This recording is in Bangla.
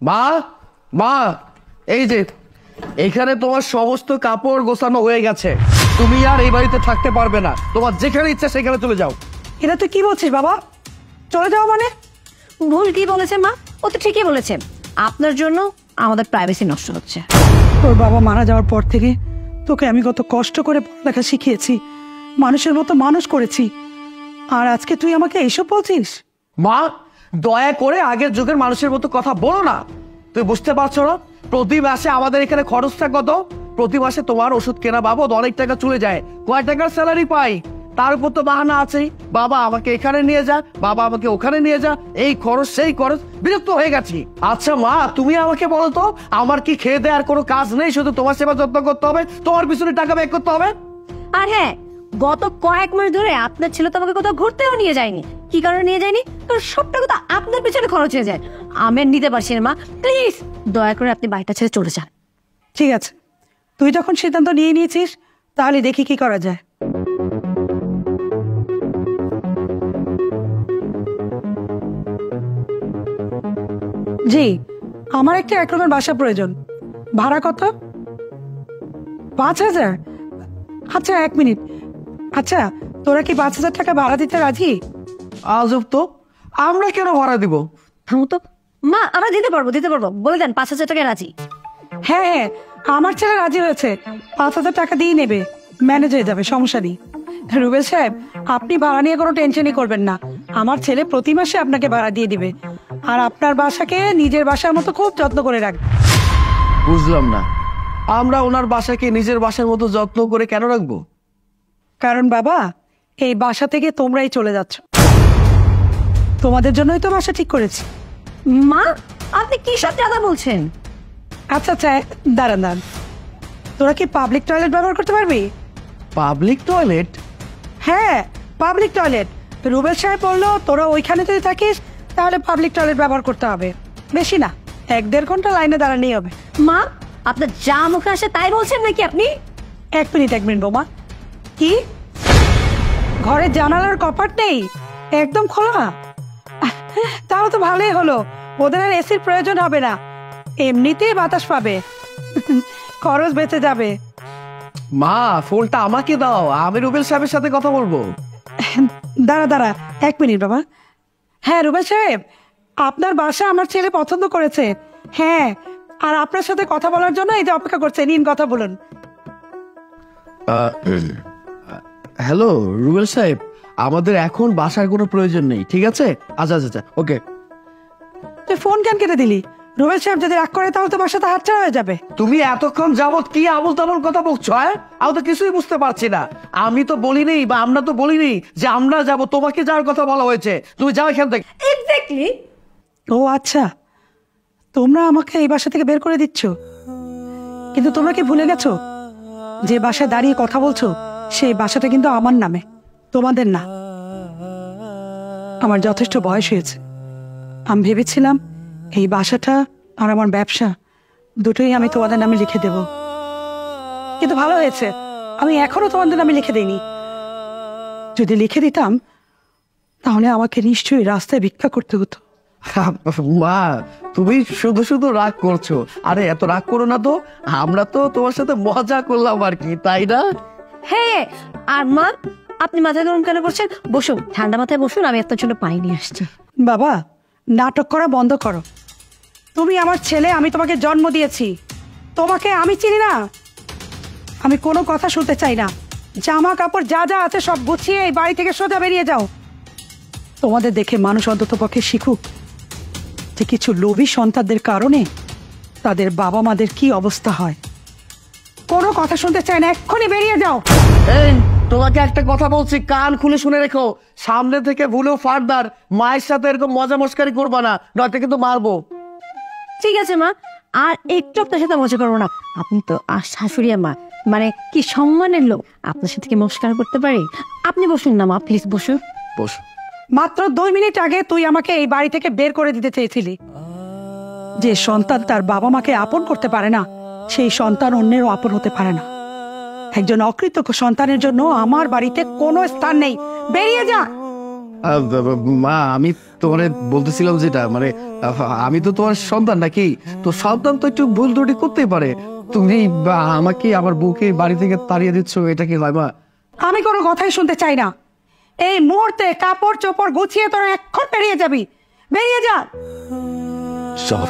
মা, মা, এই যে এখানে তোমার সমস্ত কাপড় গোছানো হয়ে গেছে। তুমি আর এই বাড়িতে থাকতে পারবে না, তোমার যেখানে ইচ্ছা সেখানে চলে যাও। এটা তুই কি বলছিস বাবা? চলে যাও মানে? ভুল কি বলেছে মা? ও তো ঠিকই বলেছে, আপনার জন্য আমাদের প্রাইভেসি নষ্ট হচ্ছে। তোর বাবা মারা যাওয়ার পর থেকে তোকে আমি কত কষ্ট করে পড়ালেখা শিখিয়েছি, মানুষের মতো মানুষ করেছি, আর আজকে তুই আমাকে এইসব বলছিস? মা, দয়া করে আগের যুগের মানুষের মতো কথা বলো না। তুমি বুঝতে পারছো না প্রতি মাসে আমাদের এখানে খরচটা কত? প্রতি মাসে তোমার ওষুধ কেনা বাবদ অনেক টাকা চলে যায়। কয় টাকার স্যালারি পাই? তার উপর তো বাহানা আছেই, বাবা আমাকে এখানে নিয়ে যা, বাবা আমাকে ওখানে নিয়ে যা, এই খরচ সেই খরচ, বিরক্ত হয়ে গেছি। আচ্ছা মা, তুমি আমাকে বলো তো, আমার কি খেয়ে দেওয়ার কোনো কাজ নেই? শুধু তোমার সেবা যত্ন করতে হবে, তোমার পিছনে টাকা ব্যয় করতে হবে। আর হ্যাঁ, গত কয়েক মাস ধরে আপনার ছেলে তো আমাকে কোথাও ঘুরতেও নিয়ে যায়নি। কি কারণে নিয়ে যায়নি? কারণ সব টাকা তো আপনার পিছনে খরচ হয়ে যায়। আমি আর নিতে পারছি না মা, প্লিজ দয়া করে আপনি বাড়িটা ছেড়ে চলে যান। ঠিক আছে, তুই যখন সিদ্ধান্ত নিয়ে নিয়েছিস তাহলে দেখি কি করা যায়। জি, আমার একটা 1 রুমের বাসা প্রয়োজন। ভাড়া কত? 5,000? আচ্ছা 1 মিনিট। আচ্ছা, তোরা কি 5,000 টাকা ভাড়া দিতে রাজি? আজব তো, আমরা কেন ভাড়া দিব? থামো তো মা, আমরা দিতে পারবো বলে দেন 5,000 টাকা রাজি। হ্যাঁ হ্যাঁ, আমার ছেলে রাজি হয়েছে, 5,000 টাকা দিয়ে নেবে, ম্যানেজ হয়ে যাবে, সমস্যা নেই। রুবেল সাহেব, আপনি ভাড়া নিয়ে কোনো টেনশনই করবেন না, আমার ছেলে প্রতি মাসে আপনাকে ভাড়া দিয়ে দিবে, আর আপনার বাসাকে নিজের বাসার মতো খুব যত্ন করে রাখবে। বুঝলাম না, আমরা ওনার বাসাকে নিজের বাসার মতো যত্ন করে কেন রাখবো? কারণ বাবা, এই বাসা থেকে তোমরাই চলে যাচ্ছ, তোমাদের জন্যই তো বাসা ঠিক করেছি। মা, আপনি কি সব কথা বলছেন? আচ্ছা আচ্ছা, দাঁড়ান দাঁড়ান, তোরা কি পাবলিক টয়লেট ব্যবহার করতে পারবি? Public toilet? হ্যাঁ, পাবলিক টয়লেট। রুবেল সাহেব বললো তোরা ওইখানে যদি থাকিস তাহলে পাবলিক টয়লেট ব্যবহার করতে হবে, বেশি না, 1-1.5 ঘন্টা লাইনে দাঁড়ানোই হবে। মা, আপনার যা মুখে আসে তাই বলছেন নাকি আপনি? 1 মিনিট বৌমা। কি, ঘরের জানালার কপাট নেই, একদম খোলা? তাহলে তো ভালোই হলো, ওদের আর এসির প্রয়োজন হবে না, এমনিতেই বাতাস পাবে, খরচ বেঁচে যাবে। মা, ফোনটা আমাকে দাও, আমি রুবেল সাহেবের সাথে কথা বলবো। দাঁড়া 1 মিনিট বাবা। হ্যাঁ রুবেল সাহেব, আপনার বাসা আমার ছেলে পছন্দ করেছে, হ্যাঁ, আর আপনার সাথে কথা বলার জন্য এই যে অপেক্ষা করছে, নিন কথা বলুন। হ্যালো রুবেল সাহেব, আমাদের এখন বাসার কোনো প্রয়োজন নেই, ঠিক আছে? আচ্ছা আচ্ছা আচ্ছা, ওকে। তুই ফোন কেন কেটে দিলি? রুবেল সাহেব যদি রাগ করে তাহলে তো বাসাতে হাতছাড়া হয়ে যাবে। তুমি এতক্ষণ যাবত কি আবল তাবল কথা বলছো? আমি তো কিছুই বুঝতে পারছি না। আমি তো বলিনি, বা আমরা তো বলিনি যে আমরা যাব, তোমাকে যাওয়ার কথা বলা হয়েছে, তুমি যাও এখান থেকে। এক্স্যাক্টলি। ও আচ্ছা, তোমরা আমাকে এই বাসা থেকে বের করে দিচ্ছ, কিন্তু তোমরা কি ভুলে গেছো যে বাসায় দাঁড়িয়ে কথা বলছো সেই বাসাটা কিন্তু আমার নামে, তোমাদের না। আমার যথেষ্ট বয়স হয়েছে, আমি ভেবেছিলাম এই বাসাটা আর আমার ব্যবসা দুটোই আমি তোমাদের নামে লিখে দেব, কিন্তু ভালো হয়েছে আমি এখনো তোমাদের নামে লিখে দিইনি। যদি লিখে দিতাম তাহলে আমাকে নিশ্চয়ই রাস্তায় ভিক্ষা করতে হতো। মা, তুমি শুধু শুধু রাগ করছো। আরে এত রাগ করো না তো, আমরা তো তোমার সাথে মজা করলাম আর কি, তাই না? হ্যাঁ, আর মা, আপনি মাথা গরম কেন করছেন? বসুন, ঠান্ডা মাথায় বসুন, আমি আপনার জন্য পানি নিয়ে আসছি। বাবা, নাটক করা বন্ধ করো। তুমি আমার ছেলে, আমি তোমাকে জন্ম দিয়েছি, তোমাকে আমি চিনি না? আমি কোনো কথা শুনতে চাই না, জামা কাপড় যা যা আছে সব গুছিয়ে এই বাড়ি থেকে সোজা বেরিয়ে যাও। তোমাদের দেখে মানুষ অন্তত পক্ষে শিখুক যে কিছু লোভী সন্তানদের কারণে তাদের বাবা মাদের কি অবস্থা হয়। কোনো কথা শুনতে চাই না, এক্ষুনি বেরিয়ে যাও। এই, তোমাকে একটা কথা বলছি, কান খুলে শুনে রেখো, সামনে থেকে ভুলেও ফার্দার মায়ের সাথে এরকম মজা মস্কারি করবা না, নয়তো কিন্তু মারবো। ঠিক আছে মা, আর একটু আপনার সাথে মজা করবো না। আপনি তো শাশুড়ি মা, মানে কি সম্মানের লোক, আপনার সাথে কি নমস্কার করতে পারি? আপনি বসুন না মা, প্লিজ বসুন। বস। মাত্র 2 মিনিট আগে তুই আমাকে এই বাড়ি থেকে বের করে দিতে চেয়েছিলি। যে সন্তান তার বাবা মাকে আপন করতে পারে না, সেই সন্তান অন্যেরও আপন হতে পারে না। একজন অকৃতজ্ঞ সন্তানের জন্য আমার বাড়িতে কোনো স্থান নেই, বেরিয়ে যা। মা আমি তোমারে বলতেছিলাম যেটা মানে আমি তো তোমার সন্তান নাকি, তো সন্তান তো একটু ভুল ত্রুটি করতেই পারে। তুমি আমাকে আমার বউকে বাড়ি থেকে তাড়িয়ে দিচ্ছ, এটা কি হয় মা? আমি কোনো কথাই শুনতে চাই না। এই মুহূর্তে কাপড় চোপড় গুছিয়ে তোরা এক্ষণ বেরিয়ে যাবি, বেরিয়ে যা। চল।